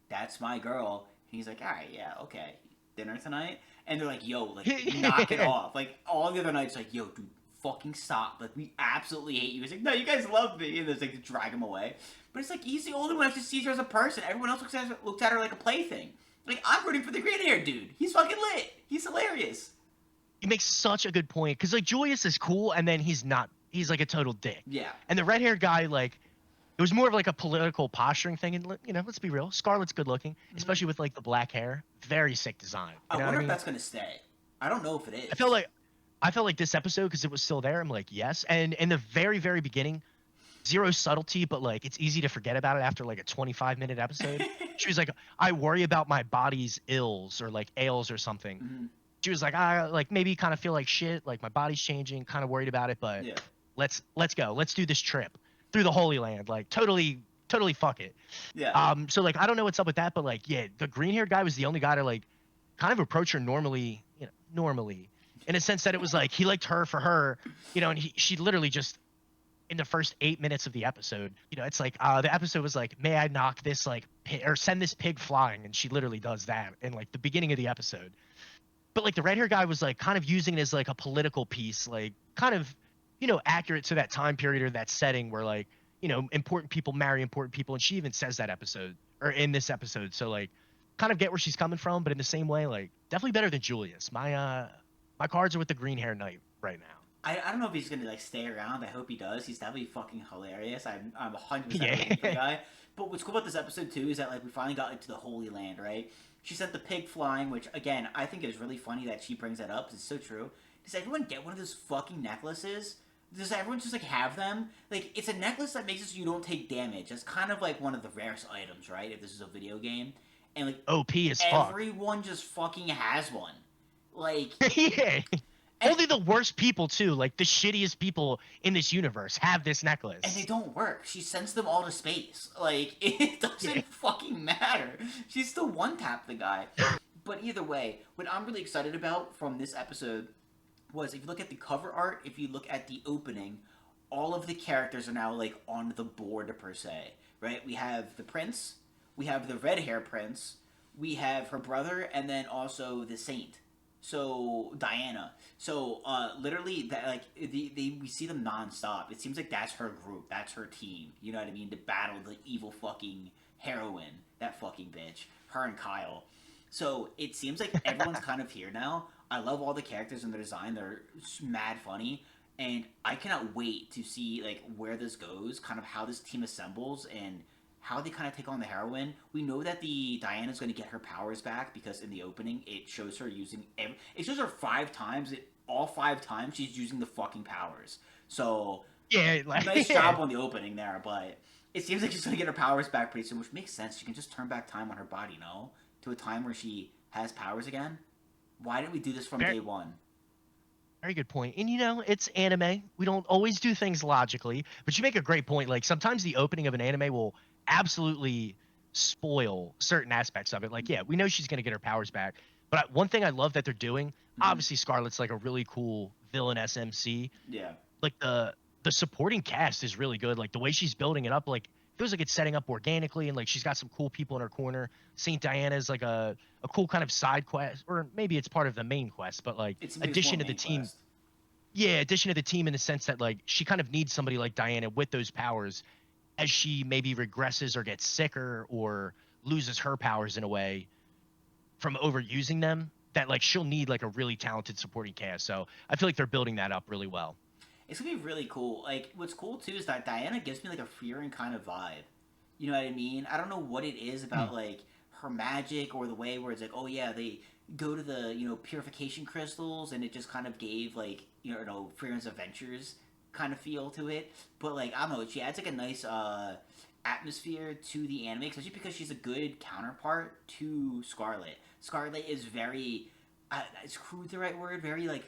That's my girl. And he's like, all right, yeah, okay. Dinner tonight? And they're like, yo, like, knock it off. Like, all the other nights, like, yo, dude, fucking stop. Like, we absolutely hate you. He's like, no, you guys love me. And there's like, to drag him away. But it's like, he's the only one who actually sees her as a person. Everyone else looks at her like a plaything. Like, I'm rooting for the green hair dude. He's fucking lit. He's hilarious. He makes such a good point because like Julius is cool and then he's not. He's like a total dick. Yeah. And the red haired guy, like, it was more of like a political posturing thing. And let's be real, Scarlett's good looking, especially with like the black hair. Very sick design. I wonder if that's gonna stay. I don't know if it is. I felt like this episode because it was still there. I'm like, yes. And in the very very beginning, zero subtlety, but like it's easy to forget about it after like a 25-minute episode. She was like, I worry about my body's ills or like ails or something. Mm-hmm. She was like, I like maybe kind of feel like shit, like my body's changing, kind of worried about it, but yeah. let's go. Let's do this trip through the Holy Land. Like totally fuck it. Yeah. So like I don't know what's up with that, but like yeah, the green-haired guy was the only guy to like kind of approach her normally, in a sense that it was like he liked her for her, and she literally just in the first 8 minutes of the episode, it's like the episode was like, may I knock this like or send this pig flying, and she literally does that in like the beginning of the episode. But like the red hair guy was like kind of using it as like a political piece, like kind of, accurate to that time period or that setting where like, important people marry important people. And she even says that in this episode. So like kind of get where she's coming from, but in the same way, like definitely better than Julius. My cards are with the green hair knight right now. I don't know if he's gonna like stay around. I hope he does. He's definitely fucking hilarious. I'm 100% Yeah. rooting for the guy. But what's cool about this episode too is that like we finally got into the Holy Land, right? She sent the pig flying, which again I think is really funny that she brings that up. It's so true. Does everyone get one of those fucking necklaces? Does everyone just like have them? Like it's a necklace that makes it so you don't take damage. It's kind of like one of the rarest items, right? If this is a video game, and like OP as fuck. Everyone just fucking has one. Like yeah. Only the worst people too, like the shittiest people in this universe, have this necklace. And they don't work. She sends them all to space. Like, it doesn't fucking matter. She still one-tapped the guy. But either way, what I'm really excited about from this episode was, if you look at the cover art, if you look at the opening, all of the characters are now, like, on the board, per se. Right? We have the prince, we have the red hair prince, we have her brother, and then also the saint. So Diana. So literally, that like we see them nonstop. It seems like that's her group. That's her team. You know what I mean? To battle the evil fucking heroine. That fucking bitch. Her and Kyle. So it seems like everyone's kind of here now. I love all the characters and their design. They're mad funny, and I cannot wait to see like where this goes. Kind of how this team assembles and how they kind of take on the heroine. We know that the Diana's going to get her powers back because in the opening it shows her using it shows her 5 times. All 5 times she's using the fucking powers. So yeah, like, nice job on the opening there, but it seems like she's going to get her powers back pretty soon, which makes sense. She can just turn back time on her body, no? To a time where she has powers again. Why didn't we do this from day one? Very good point. And it's anime. We don't always do things logically, but you make a great point. Like sometimes the opening of an anime will absolutely spoil certain aspects of it. Like, yeah, we know she's going to get her powers back, but one thing I love that they're doing, obviously Scarlett's like a really cool villain SMC. Yeah. Like the supporting cast is really good. Like the way she's building it up, like feels like it's setting up organically, and like she's got some cool people in her corner. Saint Diana is like a cool kind of side quest, or maybe it's part of the main quest, but like addition to the team. Quest. Yeah, addition to the team in the sense that like she kind of needs somebody like Diana with those powers as she maybe regresses or gets sicker or loses her powers in a way from overusing them, that like she'll need like a really talented supporting cast. So I feel like they're building that up really well. It's gonna be really cool. Like, what's cool too is that Diana gives me like a fearing kind of vibe. You know what I mean? I don't know what it is about like her magic or the way where it's like, oh yeah, they go to the purification crystals, and it just kind of gave like Fear's Adventures kind of feel to it. But like I don't know, she adds like a nice atmosphere to the anime, especially because she's a good counterpart to Scarlett. Scarlett is very, is crude the right word? Very like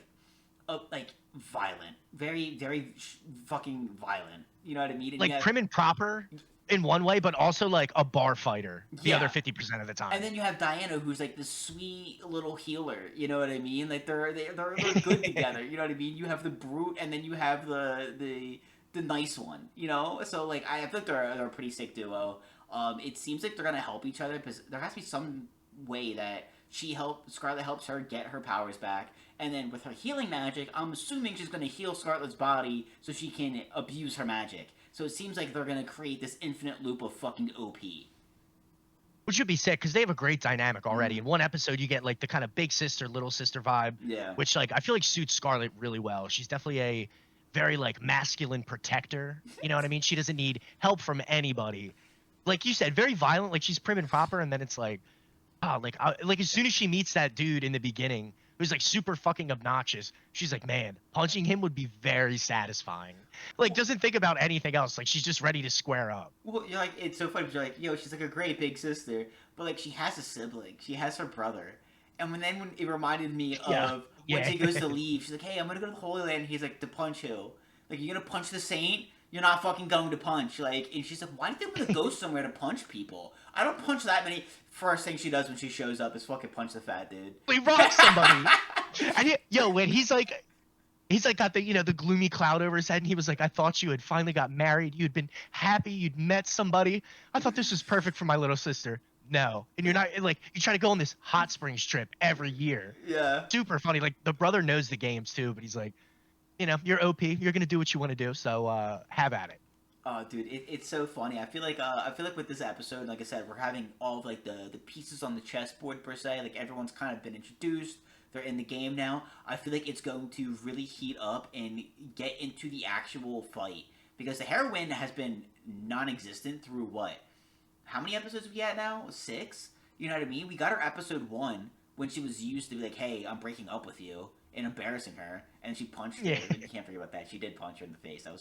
violent, very fucking violent. You know what I mean? And like prim and proper. in one way, but also like a bar fighter the Yeah. other 50% of the time. And then you have Diana, who's like this sweet little healer. You know what I mean? Like they're good together. You know what I mean? You have the brute, and then you have the nice one. You know, so like I feel like they're a pretty sick duo. It seems like they're gonna help each other because there has to be some way that Scarlet helps her get her powers back, and then with her healing magic, I'm assuming she's gonna heal Scarlet's body so she can abuse her magic. So it seems like they're gonna create this infinite loop of fucking OP. Which would be sick because they have a great dynamic already. In one episode, you get like the kind of big sister, little sister vibe, Yeah. which like I feel like suits Scarlet really well. She's definitely a very like masculine protector. You know what I mean? She doesn't need help from anybody. Like you said, very violent. Like she's prim and proper, and then it's like, oh, like as soon as she meets that dude in the beginning who's like super fucking obnoxious, she's like, man, punching him would be very satisfying. Like doesn't think about anything else. Like she's just ready to square up. Well, you're like, it's so funny. You're like, yo, she's like a great big sister, but like she has a sibling. She has her brother, and when it reminded me of when she goes to leave, she's like, hey, I'm gonna go to the Holy Land. He's like, to punch who? Like, you're gonna punch the Saint? You're not fucking going to punch. Like, and she's like, why do you think I'm gonna go somewhere to punch people? I don't punch that many. First thing she does when she shows up is fucking punch the fat dude. He rocks somebody. And when he's like got the the gloomy cloud over his head, and he was like, I thought you had finally got married, you'd been happy, you'd met somebody, I thought this was perfect for my little sister. No. And you're not, like, you try to go on this hot springs trip every year. Yeah. Super funny. Like the brother knows the games too, but he's like, you're OP, you're gonna do what you want to do, so have at it. Oh, dude, it's so funny. I feel like with this episode, like I said, we're having all of like the pieces on the chessboard per se. Like everyone's kind of been introduced. They're in the game now. I feel like it's going to really heat up and get into the actual fight because the heroine has been non-existent through what? How many episodes we at now? 6. You know what I mean? We got her episode 1 when she was used to be like, "Hey, I'm breaking up with you," and embarrassing her, and she punched her. Yeah. You can't forget about that. She did punch her in the face. That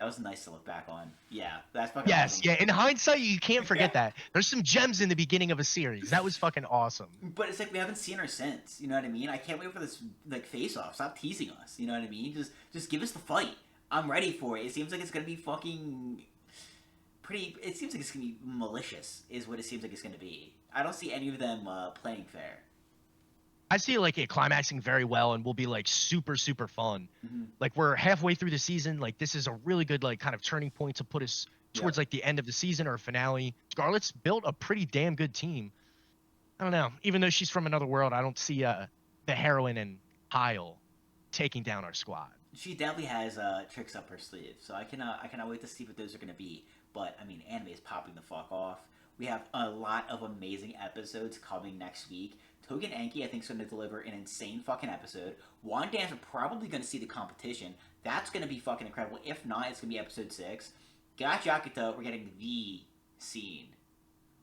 was nice to look back on. Yeah, that's fucking Yes, awesome. yeah. In hindsight, you can't forget that. There's some gems in the beginning of a series. That was fucking awesome. But it's like we haven't seen her since. You know what I mean? I can't wait for this like face off. Stop teasing us. You know what I mean? Just give us the fight. I'm ready for it. It seems like it's gonna be fucking pretty. It seems like it's gonna be malicious. Is what it seems like it's gonna be. I don't see any of them playing fair. I see like it climaxing very well and will be like super, super fun. Mm-hmm. Like we're halfway through the season. Like this is a really good like kind of turning point to put us towards like the end of the season or finale. Scarlett's built a pretty damn good team. I don't know. Even though she's from another world, I don't see the heroine and Kyle taking down our squad. She definitely has tricks up her sleeve, so I cannot wait to see what those are gonna be. But I mean, anime is popping the fuck off. We have a lot of amazing episodes coming next week. Tougen Anki, I think, is going to deliver an insane fucking episode. Wandance, we're probably going to see the competition. That's going to be fucking incredible. If not, it's going to be episode 6. Gachiakuta, we're getting the scene.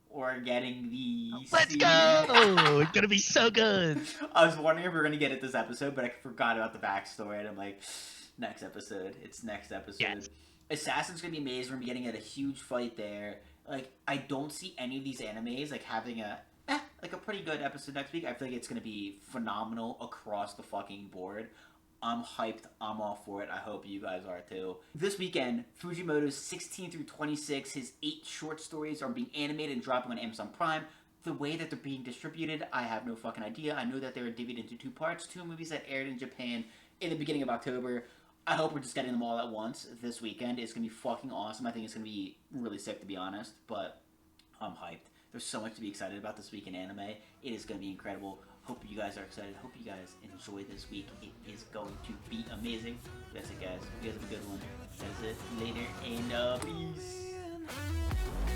We're getting the Let's scene. go! It's going to be so good. I was wondering if we were going to get it this episode, but I forgot about the backstory, and I'm like, next episode. It's next episode. Yes. Assassin's going to be amazing. We're going to be getting a huge fight there. Like, I don't see any of these animes, like, having a pretty good episode next week. I feel like it's going to be phenomenal across the fucking board. I'm hyped. I'm all for it. I hope you guys are too. This weekend, Fujimoto's 16 through 26, his 8 short stories are being animated and dropping on Amazon Prime. The way that they're being distributed, I have no fucking idea. I know that they were divvied into 2 parts, 2 movies that aired in Japan in the beginning of October. I hope we're just getting them all at once this weekend. It's going to be fucking awesome. I think it's going to be really sick, to be honest, but I'm hyped. There's so much to be excited about this week in anime. It is going to be incredible. Hope you guys are excited. Hope you guys enjoy this week. It is going to be amazing. That's it, guys. You guys have a good one. That's it. Later, and peace.